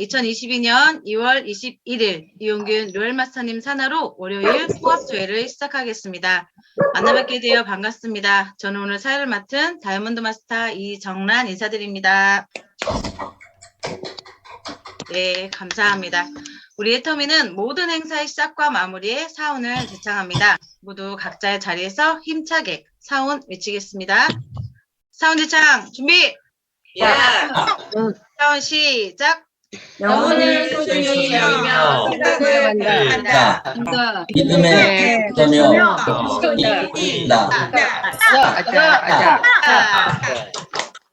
2022년 2월 21일 이용균 로열마스터님 산하로 월요일 통합조회를 시작하겠습니다. 만나뵙게 되어 반갑습니다. 저는 오늘 사회를 맡은 다이아몬드 마스터 이정란 인사드립니다. 네, 감사합니다. 우리 애터미는 모든 행사의 시작과 마무리에 사운을 제창합니다. 모두 각자의 자리에서 힘차게 사운 외치겠습니다. 사운 제창 준비! 사운 시작! 영혼을 소중히 여기며 생각을 한다. 믿음에 붙으며 이긴다.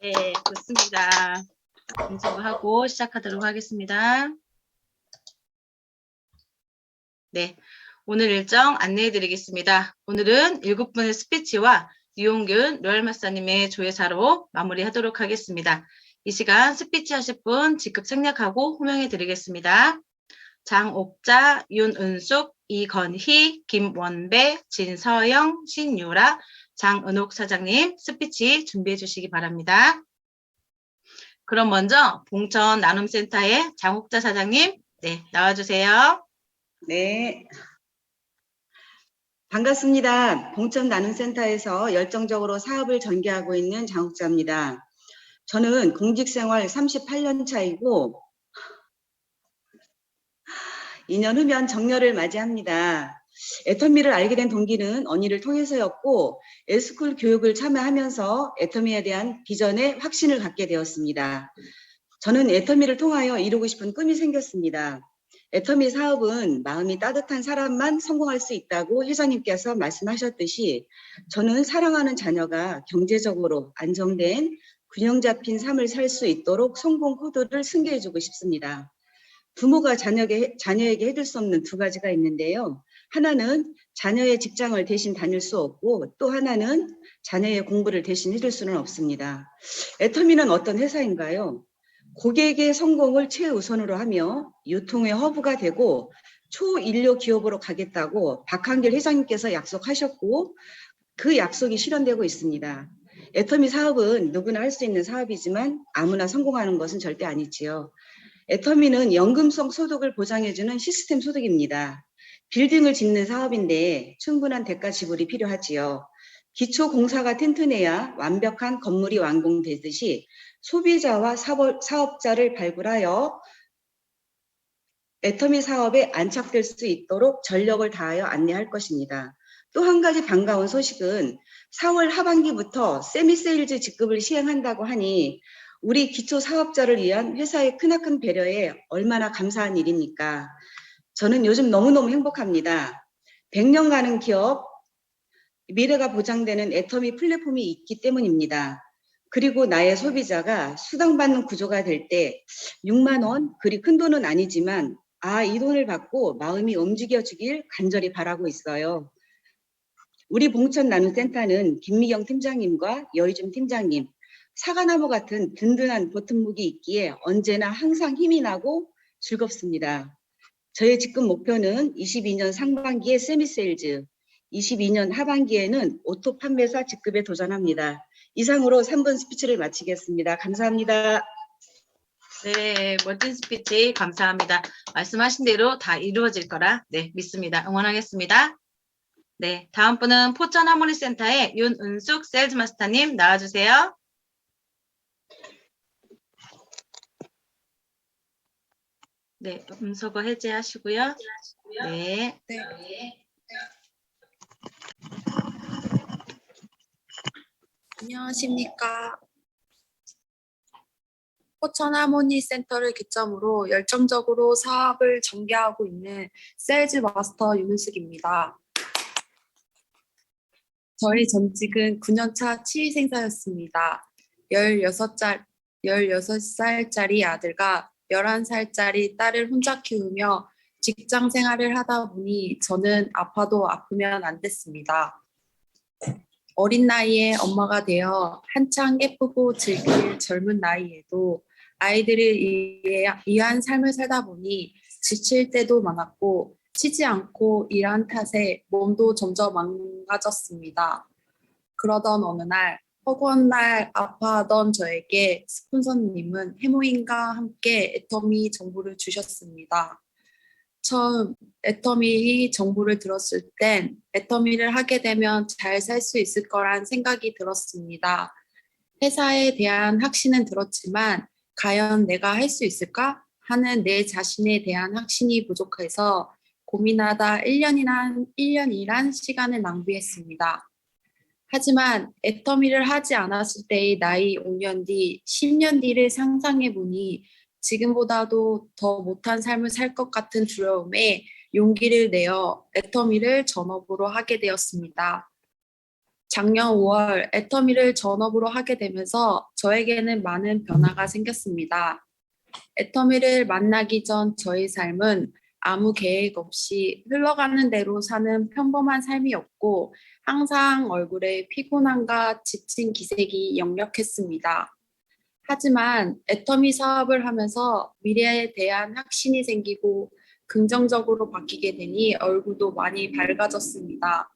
네, 좋습니다. 분석하고 시작하도록 하겠습니다. 네, 오늘 일정 안내해 드리겠습니다. 오늘은 7분의 스피치와 이용균 로열마스터님의 조회사로 마무리하도록 하겠습니다. 이 시간 스피치 하실 분 즉각 생략하고 호명해 드리겠습니다. 장옥자, 윤은숙, 이건희, 김원배, 진서영, 신유라, 장은옥 사장님 스피치 준비해 주시기 바랍니다. 그럼 먼저 봉천 나눔센터의 장옥자 사장님, 네, 나와주세요. 네. 반갑습니다. 봉천 나눔센터에서 열정적으로 사업을 전개하고 있는 장옥자입니다. 저는 공직생활 38년 차이고 2년 후면 정년을 맞이합니다. 애터미를 알게 된 동기는 언니를 통해서였고 에스쿨 교육을 참여하면서 애터미에 대한 비전에 확신을 갖게 되었습니다. 저는 애터미를 통하여 이루고 싶은 꿈이 생겼습니다. 애터미 사업은 마음이 따뜻한 사람만 성공할 수 있다고 회장님께서 말씀하셨듯이 저는 사랑하는 자녀가 경제적으로 안정된 균형 잡힌 삶을 살 수 있도록 성공 코드를 승계해주고 싶습니다. 부모가 자녀에게 해줄 수 없는 두 가지가 있는데요. 하나는 자녀의 직장을 대신 다닐 수 없고 또 하나는 자녀의 공부를 대신 해줄 수는 없습니다. 애터미는 어떤 회사인가요? 고객의 성공을 최우선으로 하며 유통의 허브가 되고 초인류 기업으로 가겠다고 박한길 회장님께서 약속하셨고 그 약속이 실현되고 있습니다. 애터미 사업은 누구나 할 수 있는 사업이지만 아무나 성공하는 것은 절대 아니지요. 애터미는 연금성 소득을 보장해주는 시스템 소득입니다. 빌딩을 짓는 사업인데 충분한 대가 지불이 필요하지요. 기초 공사가 튼튼해야 완벽한 건물이 완공되듯이 소비자와 사업자를 발굴하여 애터미 사업에 안착될 수 있도록 전력을 다하여 안내할 것입니다. 또 한 가지 반가운 소식은 4월 하반기부터 세미세일즈 직급을 시행한다고 하니 우리 기초 사업자를 위한 회사의 크나큰 배려에 얼마나 감사한 일입니까? 저는 요즘 너무너무 행복합니다. 100년 가는 기업, 미래가 보장되는 애터미 플랫폼이 있기 때문입니다. 그리고 나의 소비자가 수당받는 구조가 될 때 6만 원, 그리 큰 돈은 아니지만 이 돈을 받고 마음이 움직여지길 간절히 바라고 있어요. 우리 봉천 나눔센터는 김미경 팀장님과 여희준 팀장님, 사과나무 같은 든든한 버튼목이 있기에 언제나 항상 힘이 나고 즐겁습니다. 저의 직급 목표는 22년 상반기에 세미세일즈, 22년 하반기에는 오토 판매사 직급에 도전합니다. 이상으로 3분 스피치를 마치겠습니다. 감사합니다. 네, 멋진 스피치 감사합니다. 말씀하신 대로 다 이루어질 거라 믿습니다. 응원하겠습니다. 네, 다음 분은 포천 하모니센터의 윤은숙 세일즈마스터님 나와주세요. 네, 음소거 해제하시고요. 네. 안녕하십니까. 포천 하모니 센터를 기점으로 열정적으로 사업을 전개하고 있는 세일즈 마스터 윤은숙입니다. 저희 전직은 9년차 치위생사였습니다. 16살짜리 아들과 11살짜리 딸을 혼자 키우며 직장 생활을 하다 보니 저는 아파도 아프면 안 됐습니다. 어린 나이에 엄마가 되어 한창 예쁘고 즐길 젊은 나이에도 아이들을 위한 삶을 살다 보니 지칠 때도 많았고 쉬지 않고 일한 탓에 몸도 점점 망가졌습니다. 그러던 어느 날 허구한 날 아파하던 저에게 스폰서님은 해모인과 함께 애터미 정보를 주셨습니다. 처음 애터미 정보를 들었을 땐 애터미를 하게 되면 잘 살 수 있을 거란 생각이 들었습니다. 회사에 대한 확신은 들었지만 과연 내가 할 수 있을까 하는 내 자신에 대한 확신이 부족해서 고민하다 1년이란 시간을 낭비했습니다. 하지만 애터미를 하지 않았을 때의 나이 5년 뒤, 10년 뒤를 상상해 보니 지금보다도 더 못한 삶을 살 것 같은 두려움에 용기를 내어 애터미를 전업으로 하게 되었습니다. 작년 5월 애터미를 전업으로 하게 되면서 저에게는 많은 변화가 생겼습니다. 애터미를 만나기 전 저의 삶은 아무 계획 없이 흘러가는 대로 사는 평범한 삶이었고 항상 얼굴에 피곤함과 지친 기색이 역력했습니다. 하지만 애터미 사업을 하면서 미래에 대한 확신이 생기고 긍정적으로 바뀌게 되니 얼굴도 많이 밝아졌습니다.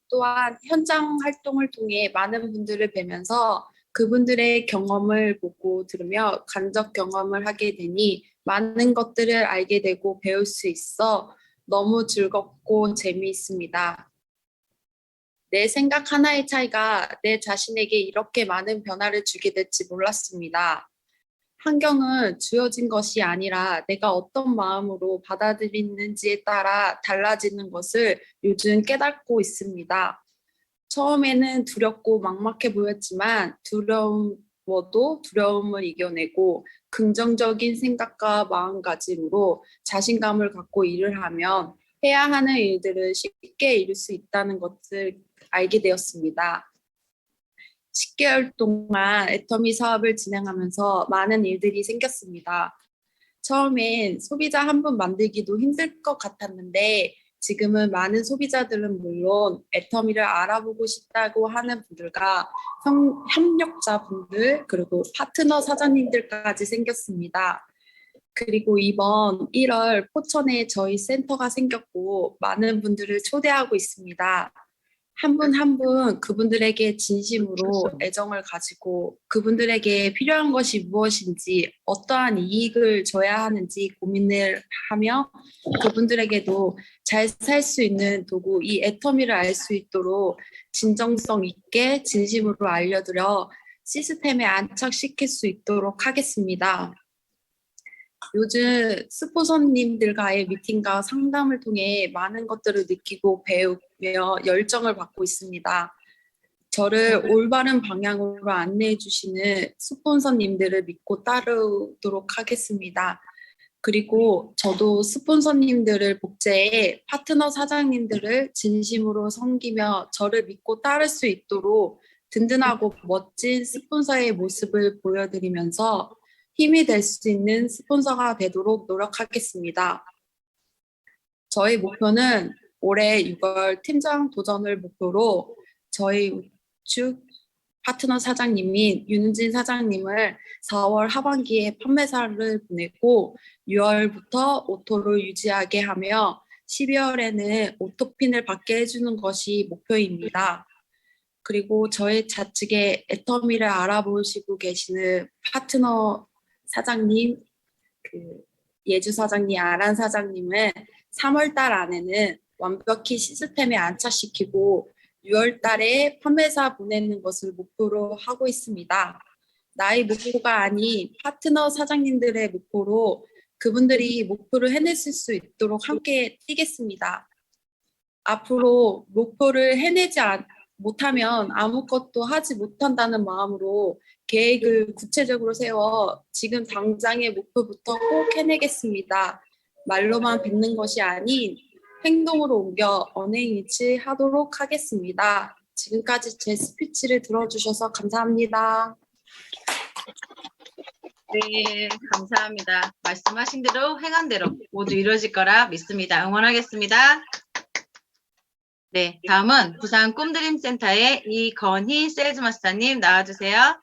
또한 현장 활동을 통해 많은 분들을 뵈면서 그분들의 경험을 보고 들으며 간접 경험을 하게 되니 많은 것들을 알게 되고 배울 수 있어 너무 즐겁고 재미있습니다. 내 생각 하나의 차이가 내 자신에게 이렇게 많은 변화를 주게 될지 몰랐습니다. 환경은 주어진 것이 아니라 내가 어떤 마음으로 받아들이는지에 따라 달라지는 것을 요즘 깨닫고 있습니다. 처음에는 두렵고 막막해 보였지만 두려워도 두려움을 이겨내고 긍정적인 생각과 마음가짐으로 자신감을 갖고 일을 하면 해야 하는 일들을 쉽게 이룰 수 있다는 것을 알게 되었습니다. 10개월 동안 애터미 사업을 진행하면서 많은 일들이 생겼습니다. 처음엔 소비자 한 분 만들기도 힘들 것 같았는데 지금은 많은 소비자들은 물론 애터미를 알아보고 싶다고 하는 분들과 협력자분들 그리고 파트너 사장님들까지 생겼습니다. 그리고 이번 1월 포천에 저희 센터가 생겼고 많은 분들을 초대하고 있습니다. 한 분 한 분 그분들에게 진심으로 애정을 가지고 그분들에게 필요한 것이 무엇인지 어떠한 이익을 줘야 하는지 고민을 하며 그분들에게도 잘 살 수 있는 도구 이 애터미를 알 수 있도록 진정성 있게 진심으로 알려드려 시스템에 안착시킬 수 있도록 하겠습니다. 요즘 스폰서님들과의 미팅과 상담을 통해 많은 것들을 느끼고 배우며 열정을 받고 있습니다. 저를 올바른 방향으로 안내해 주시는 스폰서님들을 믿고 따르도록 하겠습니다. 그리고 저도 스폰서님들을 복제해 파트너 사장님들을 진심으로 섬기며 저를 믿고 따를 수 있도록 든든하고 멋진 스폰서의 모습을 보여드리면서 힘이 될 수 있는 스폰서가 되도록 노력하겠습니다. 저희 목표는 올해 6월 팀장 도전을 목표로 저희 우측 파트너 사장님인 윤은진 사장님을 4월 하반기에 판매사를 보내고 6월부터 오토를 유지하게 하며 12월에는 오토핀을 받게 해주는 것이 목표입니다. 그리고 저희 좌측에 애터미를 알아보시고 계시는 파트너 사장님, 예주 사장님, 아란 사장님은 3월 달 안에는 완벽히 시스템에 안착시키고 6월 달에 판매사 보내는 것을 목표로 하고 있습니다. 나의 목표가 아닌 파트너 사장님들의 목표로 그분들이 목표를 해냈을 수 있도록 함께 뛰겠습니다. 앞으로 목표를 해내지 못하면 아무것도 하지 못한다는 마음으로 계획을 구체적으로 세워 지금 당장의 목표부터 꼭 해내겠습니다. 말로만 뱉는 것이 아닌 행동으로 옮겨 언행일치하도록 하겠습니다. 지금까지 제 스피치를 들어주셔서 감사합니다. 네, 감사합니다. 말씀하신 대로 행한 대로 모두 이루어질 거라 믿습니다. 응원하겠습니다. 네, 다음은 부산 꿈드림 센터의 이건희 세일즈마스터님 나와주세요.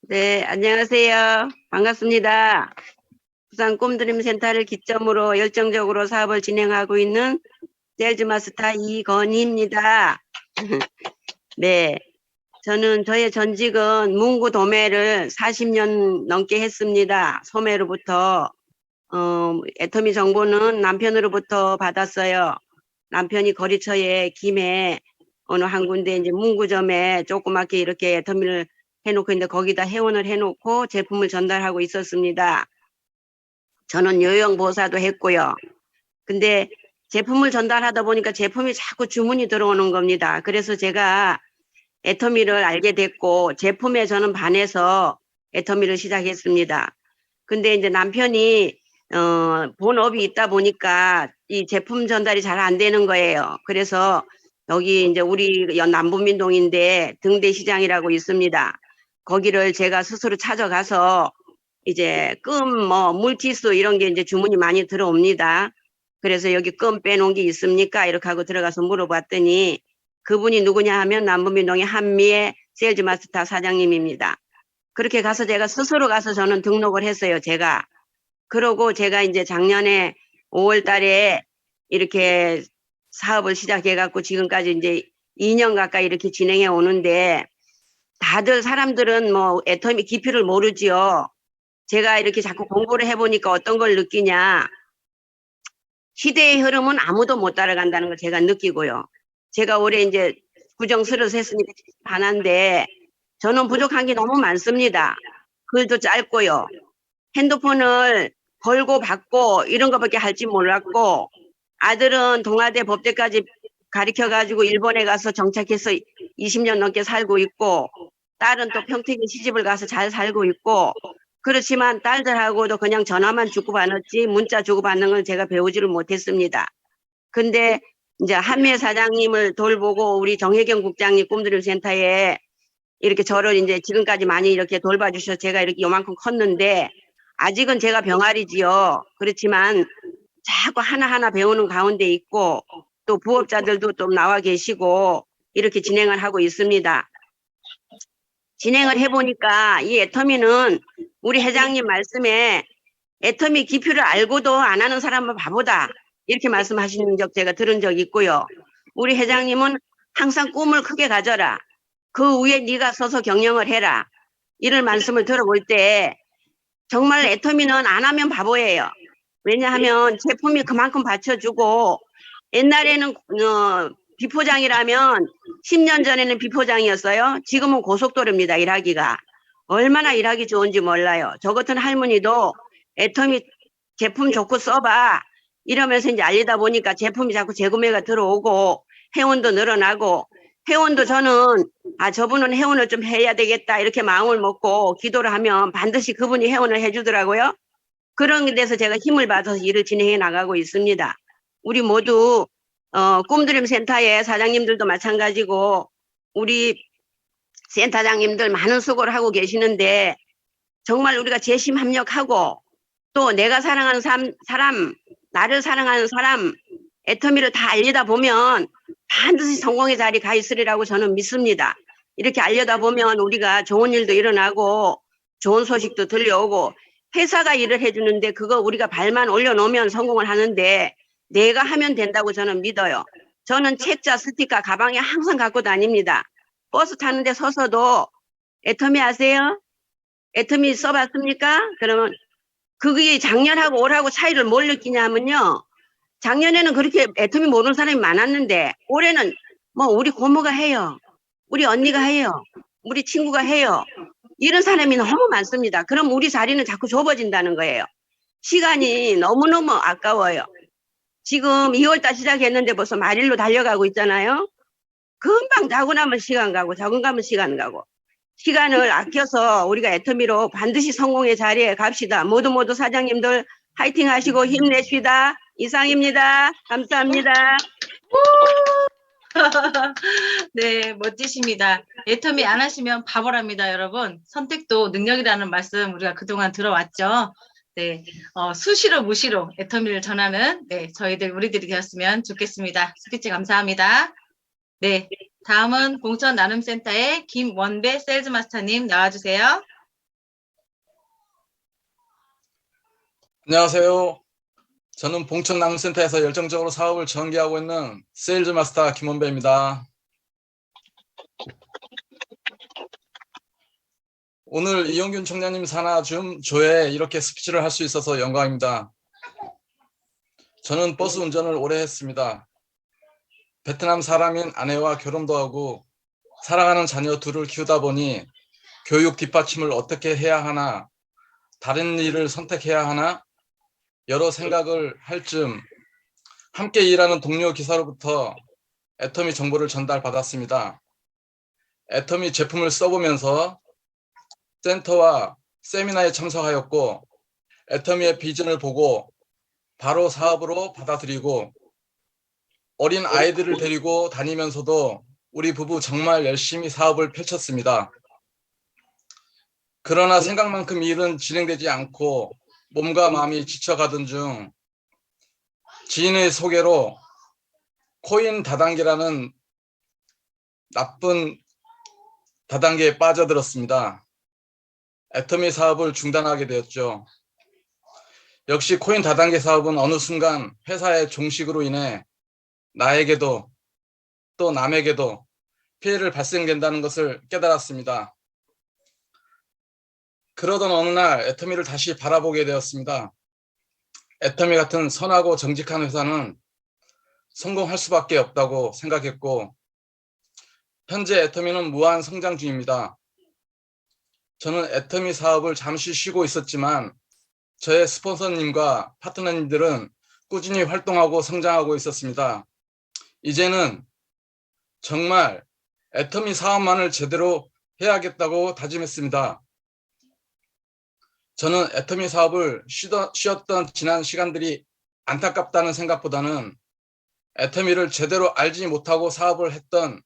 네, 안녕하세요. 반갑습니다. 부산 꿈드림 센터를 기점으로 열정적으로 사업을 진행하고 있는 세일즈마스터 이건희입니다. 네, 저는 저의 전직은 문구 도매를 40년 넘게 했습니다. 소매로부터 애터미 정보는 남편으로부터 받았어요. 남편이 거리처에 김해 어느 한 군데 이제 문구점에 조그맣게 이렇게 애터미를 해놓고 있는데 거기다 회원을 해놓고 제품을 전달하고 있었습니다. 저는 요양보호사도 했고요. 근데 제품을 전달하다 보니까 제품이 자꾸 주문이 들어오는 겁니다. 그래서 제가 애터미를 알게 됐고 제품에 저는 반해서 애터미를 시작했습니다. 근데 이제 남편이 본업이 있다 보니까 이 제품 전달이 잘 안 되는 거예요. 그래서 여기 이제 우리 남부민동인데 등대시장이라고 있습니다. 거기를 제가 스스로 찾아가서 이제 물티슈 이런 게 이제 주문이 많이 들어옵니다. 그래서 여기 껌 빼놓은 게 있습니까? 이렇게 하고 들어가서 물어봤더니 그분이 누구냐 하면 남부민동의 한미의 세일즈마스터 사장님입니다. 그렇게 가서 제가 스스로 가서 저는 등록을 했어요. 제가. 그러고 제가 이제 작년에 5월 달에 이렇게 사업을 시작해갖고 지금까지 이제 2년 가까이 이렇게 진행해 오는데 다들 사람들은 뭐 애터미 깊이를 모르지요. 제가 이렇게 자꾸 공부를 해보니까 어떤 걸 느끼냐. 시대의 흐름은 아무도 못 따라간다는 걸 제가 느끼고요. 제가 올해 이제 부정스러워서 했으니까 반한데 저는 부족한 게 너무 많습니다. 글도 짧고요. 핸드폰을 걸고 받고 이런 것밖에 할 줄 몰랐고 아들은 동아대 법대까지 가르쳐가지고 일본에 가서 정착해서 20년 넘게 살고 있고 딸은 또 평택에 시집을 가서 잘 살고 있고 그렇지만 딸들하고도 그냥 전화만 주고받았지 문자 주고받는 걸 제가 배우지를 못했습니다. 근데 이제 한미애 사장님을 돌보고 우리 정혜경 국장님 꿈드림 센터에 이렇게 저를 이제 지금까지 많이 이렇게 돌봐주셔서 제가 이렇게 요만큼 컸는데 아직은 제가 병아리지요. 그렇지만 자꾸 하나하나 배우는 가운데 있고 또 부업자들도 좀 나와 계시고 이렇게 진행을 하고 있습니다. 진행을 해보니까 이 애터미는 우리 회장님 말씀에 애터미 깊이를 알고도 안 하는 사람은 바보다 이렇게 말씀하시는 적 제가 들은 적 있고요. 우리 회장님은 항상 꿈을 크게 가져라. 그 위에 네가 서서 경영을 해라. 이런 말씀을 들어볼 때 정말 애터미는 안 하면 바보예요. 왜냐하면 제품이 그만큼 받쳐주고 옛날에는 비포장이라면 10년 전에는 비포장이었어요. 지금은 고속도로입니다. 일하기가. 얼마나 일하기 좋은지 몰라요. 저 같은 할머니도 애터미 제품 좋고 써봐. 이러면서 이제 알리다 보니까 제품이 자꾸 재구매가 들어오고 회원도 늘어나고 회원도 저는 저분은 회원을 좀 해야 되겠다 이렇게 마음을 먹고 기도를 하면 반드시 그분이 회원을 해주더라고요. 그런 데서 제가 힘을 받아서 일을 진행해 나가고 있습니다. 우리 모두 꿈드림 센터의 사장님들도 마찬가지고 우리 센터장님들 많은 수고를 하고 계시는데 정말 우리가 재심합력하고 또 내가 사랑하는 사람, 나를 사랑하는 사람 애터미를 다 알리다 보면 반드시 성공의 자리 가 있으리라고 저는 믿습니다. 이렇게 알려다 보면 우리가 좋은 일도 일어나고 좋은 소식도 들려오고 회사가 일을 해주는데 그거 우리가 발만 올려놓으면 성공을 하는데 내가 하면 된다고 저는 믿어요. 저는 책자, 스티커 가방에 항상 갖고 다닙니다. 버스 타는데 서서도 애터미 아세요? 애터미 써봤습니까? 그러면 그게 작년하고 올하고 차이를 뭘 느끼냐면요. 작년에는 그렇게 애터미 모르는 사람이 많았는데 올해는 뭐 우리 고모가 해요. 우리 언니가 해요. 우리 친구가 해요. 이런 사람이 너무 많습니다. 그럼 우리 자리는 자꾸 좁아진다는 거예요. 시간이 너무너무 아까워요. 지금 2월달 시작했는데 벌써 말일로 달려가고 있잖아요. 금방 자고 나면 시간 가고 자고 가면 시간 가고 시간을 아껴서 우리가 애터미로 반드시 성공의 자리에 갑시다. 모두 사장님들 화이팅 하시고 힘내십시다. 이상입니다. 감사합니다. 네, 멋지십니다. 애터미 안 하시면 바보랍니다, 여러분. 선택도 능력이라는 말씀 우리가 그동안 들어왔죠. 네, 수시로 무시로 애터미를 전하는 우리들이 되었으면 좋겠습니다. 스피치 감사합니다. 네, 다음은 공천 나눔센터의 김원배 세일즈마스터님 나와주세요. 안녕하세요. 저는 봉천남센터에서 열정적으로 사업을 전개하고 있는 세일즈 마스터 김원배입니다. 오늘 이용균 총장님 산하 조에 이렇게 스피치를 할 수 있어서 영광입니다. 저는 버스 운전을 오래 했습니다. 베트남 사람인 아내와 결혼도 하고 사랑하는 자녀 둘을 키우다 보니 교육 뒷받침을 어떻게 해야 하나, 다른 일을 선택해야 하나 여러 생각을 할 즈음 함께 일하는 동료 기사로부터 애터미 정보를 전달받았습니다. 애터미 제품을 써보면서 센터와 세미나에 참석하였고 애터미의 비전을 보고 바로 사업으로 받아들이고 어린 아이들을 데리고 다니면서도 우리 부부 정말 열심히 사업을 펼쳤습니다. 그러나 생각만큼 일은 진행되지 않고 몸과 마음이 지쳐가던 중 지인의 소개로 코인 다단계라는 나쁜 다단계에 빠져들었습니다. 애터미 사업을 중단하게 되었죠. 역시 코인 다단계 사업은 어느 순간 회사의 종식으로 인해 나에게도 또 남에게도 피해를 발생된다는 것을 깨달았습니다. 그러던 어느 날 애터미를 다시 바라보게 되었습니다. 애터미 같은 선하고 정직한 회사는 성공할 수밖에 없다고 생각했고 현재 애터미는 무한 성장 중입니다. 저는 애터미 사업을 잠시 쉬고 있었지만 저의 스폰서님과 파트너님들은 꾸준히 활동하고 성장하고 있었습니다. 이제는 정말 애터미 사업만을 제대로 해야겠다고 다짐했습니다. 저는 애터미 사업을 쉬었던 지난 시간들이 안타깝다는 생각보다는 애터미를 제대로 알지 못하고 사업을 했던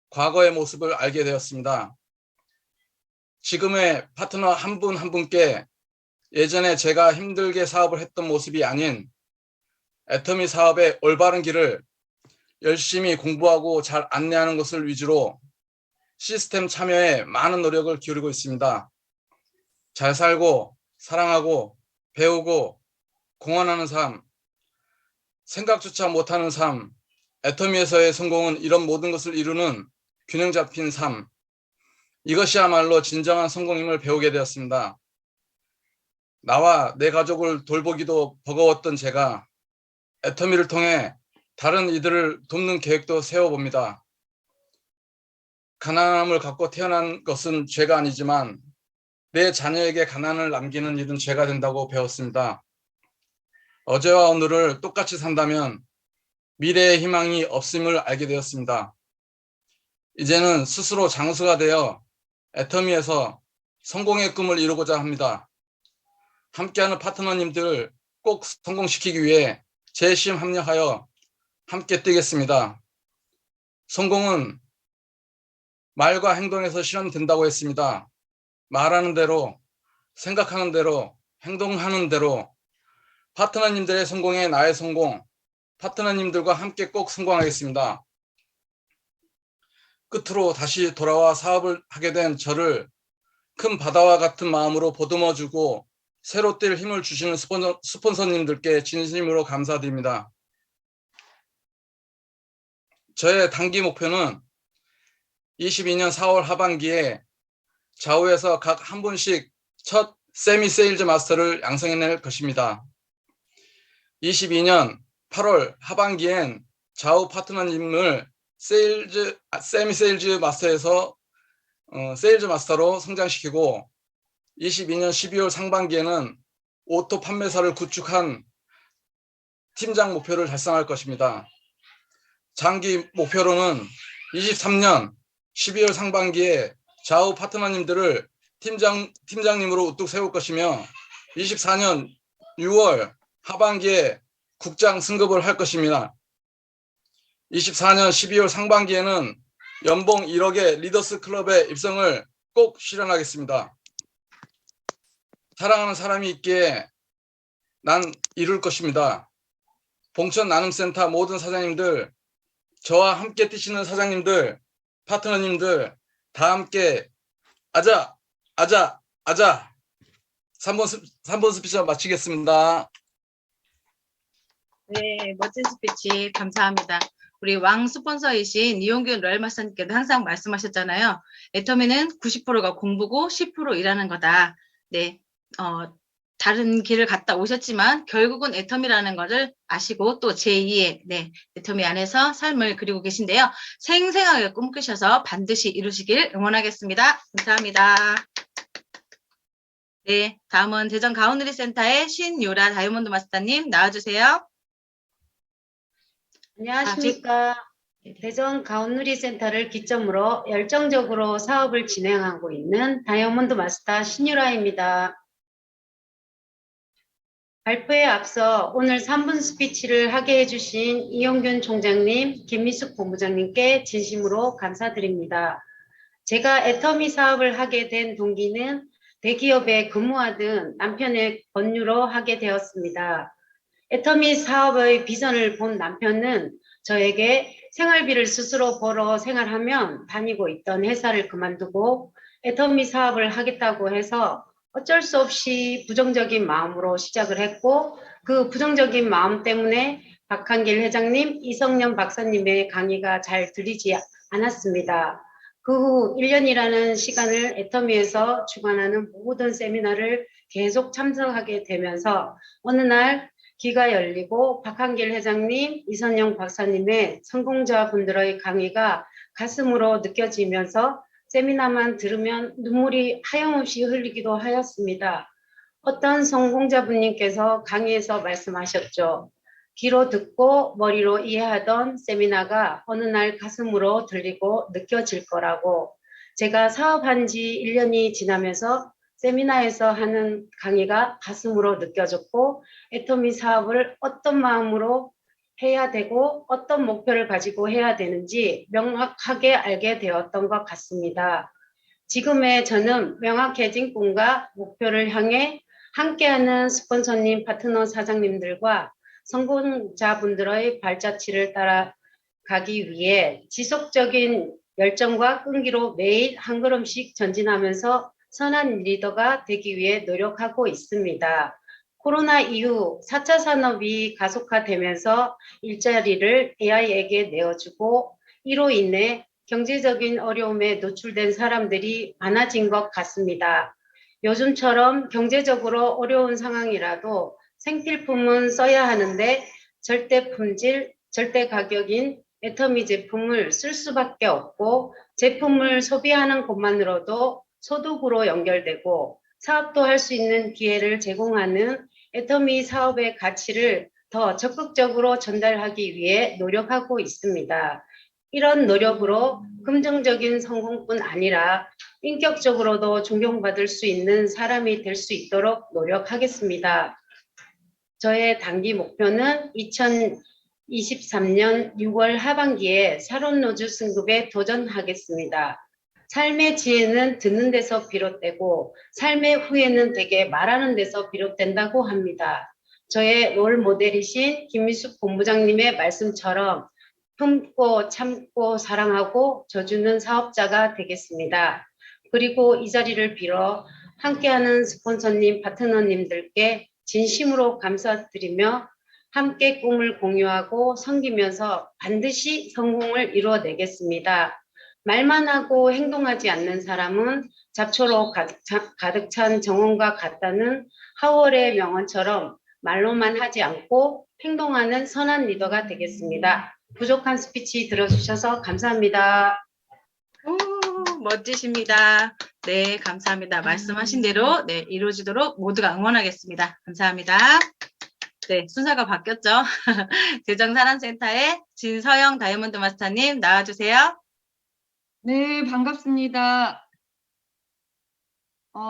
과거의 모습을 알게 되었습니다. 지금의 파트너 한 분 한 분께 예전에 제가 힘들게 사업을 했던 모습이 아닌 애터미 사업의 올바른 길을 열심히 공부하고 잘 안내하는 것을 위주로 시스템 참여에 많은 노력을 기울이고 있습니다. 잘 살고 사랑하고 배우고 공헌하는 삶, 생각조차 못하는 삶, 애터미에서의 성공은 이런 모든 것을 이루는 균형 잡힌 삶, 이것이야말로 진정한 성공임을 배우게 되었습니다. 나와 내 가족을 돌보기도 버거웠던 제가 애터미를 통해 다른 이들을 돕는 계획도 세워봅니다. 가난함을 갖고 태어난 것은 죄가 아니지만 내 자녀에게 가난을 남기는 일은 죄가 된다고 배웠습니다. 어제와 오늘을 똑같이 산다면 미래의 희망이 없음을 알게 되었습니다. 이제는 스스로 장수가 되어 애터미에서 성공의 꿈을 이루고자 합니다. 함께하는 파트너님들 꼭 성공시키기 위해 재심 합력하여 함께 뛰겠습니다. 성공은 말과 행동에서 실현된다고 했습니다. 말하는 대로, 생각하는 대로, 행동하는 대로 파트너님들의 성공에 나의 성공, 파트너님들과 함께 꼭 성공하겠습니다. 끝으로 다시 돌아와 사업을 하게 된 저를 큰 바다와 같은 마음으로 보듬어주고 새로 뛸 힘을 주시는 스폰서님들께 진심으로 감사드립니다. 저의 단기 목표는 22년 4월 하반기에 좌우에서 각 한 분씩 첫 세미 세일즈 마스터를 양성해낼 것입니다. 22년 8월 하반기엔 좌우 파트너님을 세미 세일즈 마스터에서 세일즈 마스터로 성장시키고 22년 12월 상반기에는 오토 판매사를 구축한 팀장 목표를 달성할 것입니다. 장기 목표로는 23년 12월 상반기에 좌우 파트너님들을 팀장님으로 우뚝 세울 것이며 24년 6월 하반기에 국장 승급을 할 것입니다. 24년 12월 상반기에는 연봉 1억의 리더스 클럽에 입성을 꼭 실현하겠습니다. 사랑하는 사람이 있기에 난 이룰 것입니다. 봉천 나눔센터 모든 사장님들, 저와 함께 뛰시는 사장님들, 파트너님들 다 함께 아자 3번 스피치 마치겠습니다. 네, 멋진 스피치 감사합니다. 우리 왕 스폰서이신 이용균 로얄 마스터님께도 항상 말씀하셨잖아요. 애터미는 90%가 공부고 10% 일하는 거다. 네, 다른 길을 갔다 오셨지만 결국은 애터미라는 것을 아시고 또 제2의 네, 애터미 안에서 삶을 그리고 계신데요. 생생하게 꿈꾸셔서 반드시 이루시길 응원하겠습니다. 감사합니다. 네, 다음은 대전 가온누리센터의 신유라 다이아몬드 마스터님 나와주세요. 안녕하십니까. 네네. 대전 가온누리센터를 기점으로 열정적으로 사업을 진행하고 있는 다이아몬드 마스터 신유라입니다. 발표에 앞서 오늘 3분 스피치를 하게 해주신 이용균 총장님, 김미숙 본부장님께 진심으로 감사드립니다. 제가 애터미 사업을 하게 된 동기는 대기업에 근무하던 남편의 권유로 하게 되었습니다. 애터미 사업의 비전을 본 남편은 저에게 생활비를 스스로 벌어 생활하면 다니고 있던 회사를 그만두고 애터미 사업을 하겠다고 해서 어쩔 수 없이 부정적인 마음으로 시작을 했고, 그 부정적인 마음 때문에 박한길 회장님, 이성년 박사님의 강의가 잘 들리지 않았습니다. 그 후 1년이라는 시간을 애터미에서 주관하는 모든 세미나를 계속 참석하게 되면서 어느 날 기가 열리고 박한길 회장님, 이선영 박사님의 성공자분들의 강의가 가슴으로 느껴지면서 세미나만 들으면 눈물이 하염없이 흘리기도 하였습니다. 어떤 성공자분님께서 강의에서 말씀하셨죠. 귀로 듣고 머리로 이해하던 세미나가 어느 날 가슴으로 들리고 느껴질 거라고. 제가 사업한 지 1년이 지나면서 세미나에서 하는 강의가 가슴으로 느껴졌고, 애터미 사업을 어떤 마음으로 해야 되고 어떤 목표를 가지고 해야 되는지 명확하게 알게 되었던 것 같습니다. 지금의 저는 명확해진 꿈과 목표를 향해 함께하는 스폰서님, 파트너 사장님들과 성공자분들의 발자취를 따라가기 위해 지속적인 열정과 끈기로 매일 한 걸음씩 전진하면서 선한 리더가 되기 위해 노력하고 있습니다. 코로나 이후 4차 산업이 가속화되면서 일자리를 AI에게 내어주고, 이로 인해 경제적인 어려움에 노출된 사람들이 많아진 것 같습니다. 요즘처럼 경제적으로 어려운 상황이라도 생필품은 써야 하는데 절대 품질, 절대 가격인 애터미 제품을 쓸 수밖에 없고, 제품을 소비하는 것만으로도 소득으로 연결되고 사업도 할 수 있는 기회를 제공하는 애터미 사업의 가치를 더 적극적으로 전달하기 위해 노력하고 있습니다. 이런 노력으로 긍정적인 성공뿐 아니라 인격적으로도 존경받을 수 있는 사람이 될 수 있도록 노력하겠습니다. 저의 단기 목표는 2023년 6월 하반기에 사론노조 승급에 도전하겠습니다. 삶의 지혜는 듣는 데서 비롯되고 삶의 후회는 되게 말하는 데서 비롯된다고 합니다. 저의 롤 모델이신 김미숙 본부장님의 말씀처럼 품고 참고 사랑하고 져주는 사업자가 되겠습니다. 그리고 이 자리를 빌어 함께하는 스폰서님, 파트너님들께 진심으로 감사드리며 함께 꿈을 공유하고 섬기면서 반드시 성공을 이루어내겠습니다. 말만 하고 행동하지 않는 사람은 잡초로 가득 찬 정원과 같다는 하월의 명언처럼 말로만 하지 않고 행동하는 선한 리더가 되겠습니다. 부족한 스피치 들어주셔서 감사합니다. 오, 멋지십니다. 네, 감사합니다. 말씀하신 대로 네, 이루어지도록 모두가 응원하겠습니다. 감사합니다. 네, 순서가 바뀌었죠. 대전사랑센터의 진서영 다이아몬드 마스터님 나와주세요. 네, 반갑습니다.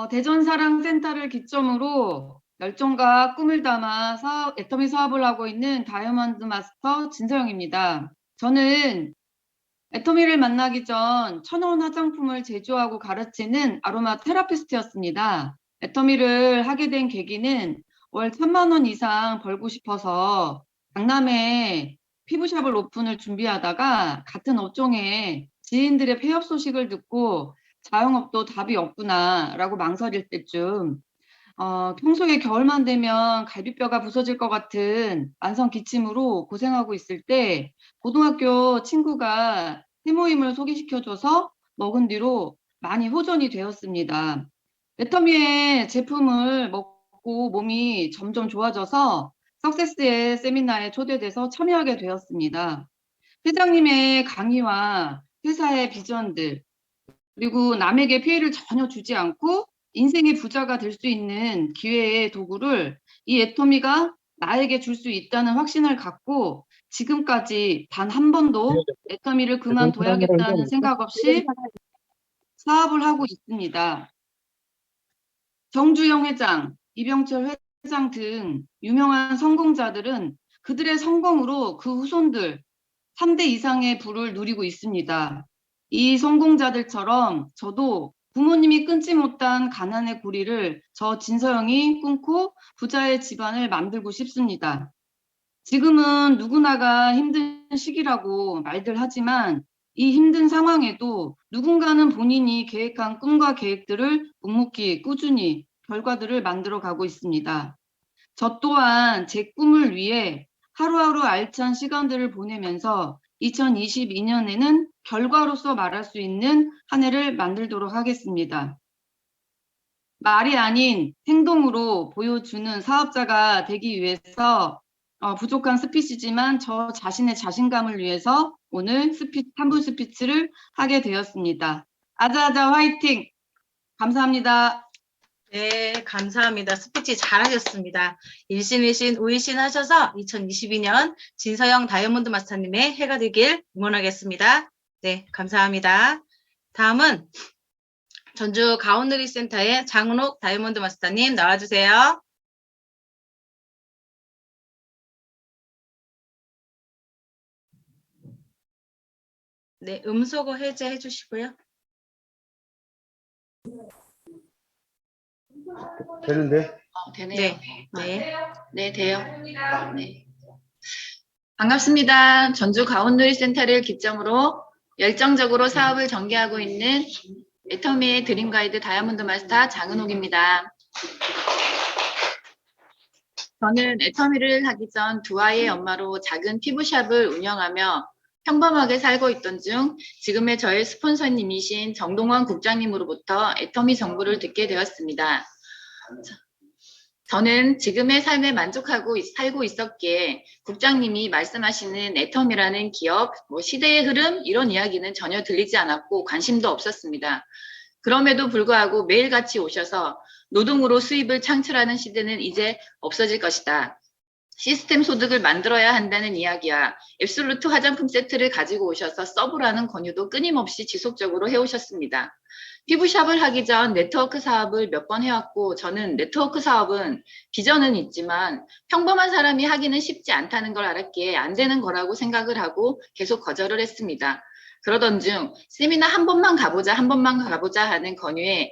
대전사랑센터를 기점으로 열정과 꿈을 담아 애터미 사업을 하고 있는 다이아몬드 마스터 진서영입니다. 저는 애터미를 만나기 전 천연 화장품을 제조하고 가르치는 아로마 테라피스트였습니다. 애터미를 하게 된 계기는 월 1,000만 원 이상 벌고 싶어서 강남에 피부샵을 오픈을 준비하다가 같은 업종에 지인들의 폐업 소식을 듣고 자영업도 답이 없구나 라고 망설일 때쯤 평소에 겨울만 되면 갈비뼈가 부서질 것 같은 만성 기침으로 고생하고 있을 때 고등학교 친구가 해모임을 소개시켜줘서 먹은 뒤로 많이 호전이 되었습니다. 애터미의 제품을 먹고 몸이 점점 좋아져서 석세스의 세미나에 초대돼서 참여하게 되었습니다. 회장님의 강의와 회사의 비전들, 그리고 남에게 피해를 전혀 주지 않고 인생의 부자가 될 수 있는 기회의 도구를 이 애터미가 나에게 줄 수 있다는 확신을 갖고 지금까지 단 한 번도 애터미를 그만둬야겠다는 생각 없이 사업을 하고 있습니다. 정주영 회장, 이병철 회장 등 유명한 성공자들은 그들의 성공으로 그 후손들 3대 이상의 부를 누리고 있습니다. 이 성공자들처럼 저도 부모님이 끊지 못한 가난의 고리를 저 진서영이 끊고 부자의 집안을 만들고 싶습니다. 지금은 누구나가 힘든 시기라고 말들 하지만 이 힘든 상황에도 누군가는 본인이 계획한 꿈과 계획들을 묵묵히 꾸준히 결과들을 만들어 가고 있습니다. 저 또한 제 꿈을 위해 하루하루 알찬 시간들을 보내면서 2022년에는 결과로서 말할 수 있는 한 해를 만들도록 하겠습니다. 말이 아닌 행동으로 보여주는 사업자가 되기 위해서 부족한 스피치지만 저 자신의 자신감을 위해서 오늘 3분 스피치를 하게 되었습니다. 아자아자 화이팅! 감사합니다. 네, 감사합니다. 스피치 잘하셨습니다. 일신일신 우일신 하셔서 2022년 진서영 다이아몬드 마스터님의 해가 되길 응원하겠습니다. 네, 감사합니다. 다음은 전주 가온누리센터의 장은옥 다이아몬드 마스터님 나와주세요. 네, 음소거 해제해 주시고요. 되는데? 되네요. 네, 네. 네, 돼요. 네. 반갑습니다. 전주 가온누리센터를 기점으로 열정적으로 사업을 전개하고 있는 애터미의 드림 가이드 다이아몬드 마스터 장은옥입니다. 저는 애터미를 하기 전 두 아이의 엄마로 작은 피부샵을 운영하며 평범하게 살고 있던 중 지금의 저의 스폰서님이신 정동원 국장님으로부터 애터미 정보를 듣게 되었습니다. 저는 지금의 삶에 만족하고 살고 있었기에 국장님이 말씀하시는 애터미라는 기업, 시대의 흐름 이런 이야기는 전혀 들리지 않았고 관심도 없었습니다. 그럼에도 불구하고 매일같이 오셔서 노동으로 수입을 창출하는 시대는 이제 없어질 것이다. 시스템 소득을 만들어야 한다는 이야기와 앱솔루트 화장품 세트를 가지고 오셔서 써보라는 권유도 끊임없이 지속적으로 해오셨습니다. 피부샵을 하기 전 네트워크 사업을 몇 번 해왔고 저는 네트워크 사업은 비전은 있지만 평범한 사람이 하기는 쉽지 않다는 걸 알았기에 안 되는 거라고 생각을 하고 계속 거절을 했습니다. 그러던 중 세미나 한 번만 가보자 하는 권유에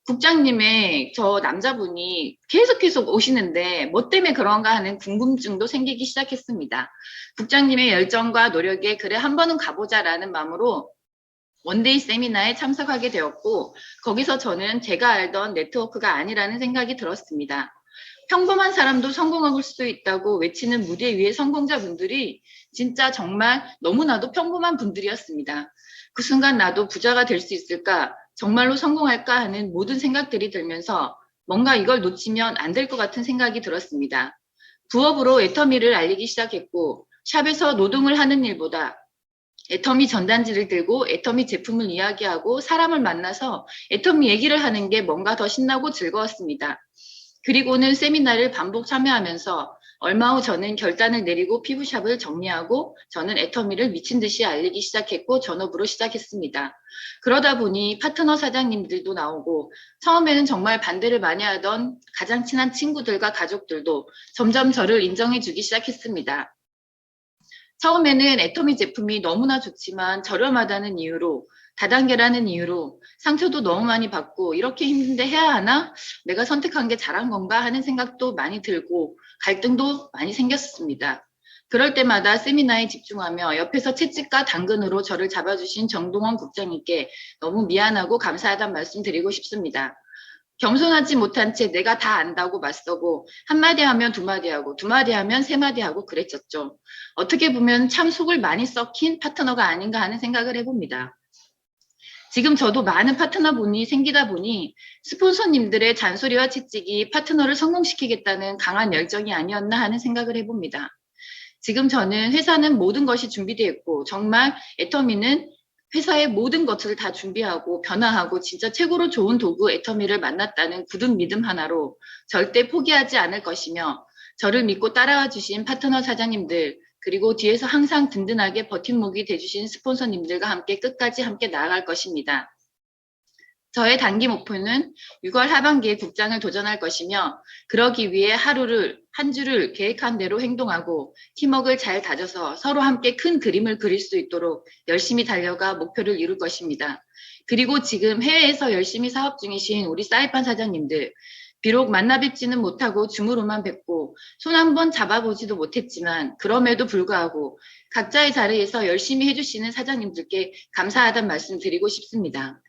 국장님의 저 남자분이 계속 오시는데 뭐 때문에 그런가 하는 궁금증도 생기기 시작했습니다. 국장님의 열정과 노력에 그래 한 번은 가보자라는 마음으로 원데이 세미나에 참석하게 되었고 거기서 저는 제가 알던 네트워크가 아니라는 생각이 들었습니다. 평범한 사람도 성공할 수 있다고 외치는 무대 위의 성공자분들이 진짜 정말 너무나도 평범한 분들이었습니다. 그 순간 나도 부자가 될 수 있을까? 정말로 성공할까 하는 모든 생각들이 들면서 뭔가 이걸 놓치면 안 될 것 같은 생각이 들었습니다. 부업으로 애터미를 알리기 시작했고 샵에서 노동을 하는 일보다 애터미 전단지를 들고 애터미 제품을 이야기하고 사람을 만나서 애터미 얘기를 하는 게 뭔가 더 신나고 즐거웠습니다. 그리고는 세미나를 반복 참여하면서 얼마 후 저는 결단을 내리고 피부샵을 정리하고 저는 애터미를 미친 듯이 알리기 시작했고 전업으로 시작했습니다. 그러다 보니 파트너 사장님들도 나오고 처음에는 정말 반대를 많이 하던 가장 친한 친구들과 가족들도 점점 저를 인정해 주기 시작했습니다. 처음에는 애터미 제품이 너무나 좋지만 저렴하다는 이유로 다단계라는 이유로 상처도 너무 많이 받고 이렇게 힘든데 해야 하나? 내가 선택한 게 잘한 건가 하는 생각도 많이 들고 갈등도 많이 생겼습니다. 그럴 때마다 세미나에 집중하며 옆에서 채찍과 당근으로 저를 잡아주신 정동원 국장님께 너무 미안하고 감사하다는 말씀 드리고 싶습니다. 겸손하지 못한 채 내가 다 안다고 맞서고 한마디 하면 두마디 하고 두마디 하면 세마디 하고 그랬었죠. 어떻게 보면 참 속을 많이 썩힌 파트너가 아닌가 하는 생각을 해봅니다. 지금 저도 많은 파트너분이 생기다 보니 스폰서님들의 잔소리와 채찍이 파트너를 성공시키겠다는 강한 열정이 아니었나 하는 생각을 해봅니다. 지금 저는 회사는 모든 것이 준비되어 있고 정말 애터미는 회사의 모든 것을 다 준비하고 변화하고 진짜 최고로 좋은 도구 애터미를 만났다는 굳은 믿음 하나로 절대 포기하지 않을 것이며 저를 믿고 따라와 주신 파트너 사장님들 그리고 뒤에서 항상 든든하게 버팀목이 돼주신 스폰서님들과 함께 끝까지 함께 나아갈 것입니다. 저의 단기 목표는 6월 하반기에 국장을 도전할 것이며 그러기 위해 한 주를 계획한 대로 행동하고 팀워크를 잘 다져서 서로 함께 큰 그림을 그릴 수 있도록 열심히 달려가 목표를 이룰 것입니다. 그리고 지금 해외에서 열심히 사업 중이신 우리 사이판 사장님들 비록 만나 뵙지는 못하고 줌으로만 뵙고 손 한번 잡아보지도 못했지만 그럼에도 불구하고 각자의 자리에서 열심히 해주시는 사장님들께 감사하다는 말씀 드리고 싶습니다.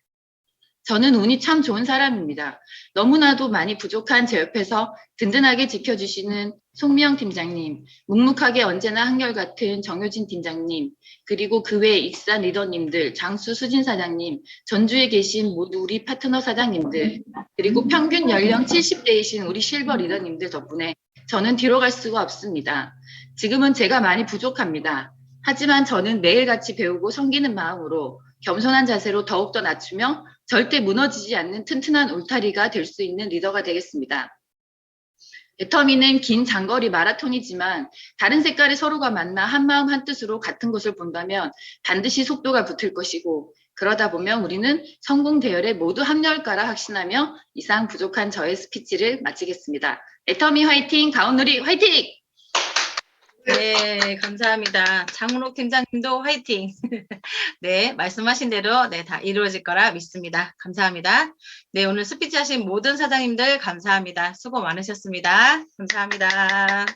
저는 운이 참 좋은 사람입니다. 너무나도 많이 부족한 제 옆에서 든든하게 지켜주시는 송미영 팀장님, 묵묵하게 언제나 한결같은 정효진 팀장님, 그리고 그 외 익산 리더님들, 장수 수진 사장님, 전주에 계신 모두 우리 파트너 사장님들, 그리고 평균 연령 70대이신 우리 실버 리더님들 덕분에 저는 뒤로 갈 수가 없습니다. 지금은 제가 많이 부족합니다. 하지만 저는 매일같이 배우고 섬기는 마음으로 겸손한 자세로 더욱더 낮추며 절대 무너지지 않는 튼튼한 울타리가 될 수 있는 리더가 되겠습니다. 애터미는 긴 장거리 마라톤이지만 다른 색깔의 서로가 만나 한마음 한뜻으로 같은 곳을 본다면 반드시 속도가 붙을 것이고 그러다 보면 우리는 성공 대열에 모두 합류할 거라 확신하며 이상 부족한 저의 스피치를 마치겠습니다. 애터미 화이팅! 가온누리 화이팅! 네, 감사합니다. 장은옥 팀장님도 화이팅! 네, 말씀하신 대로 네, 다 이루어질 거라 믿습니다. 감사합니다. 네, 오늘 스피치 하신 모든 사장님들 감사합니다. 수고 많으셨습니다. 감사합니다.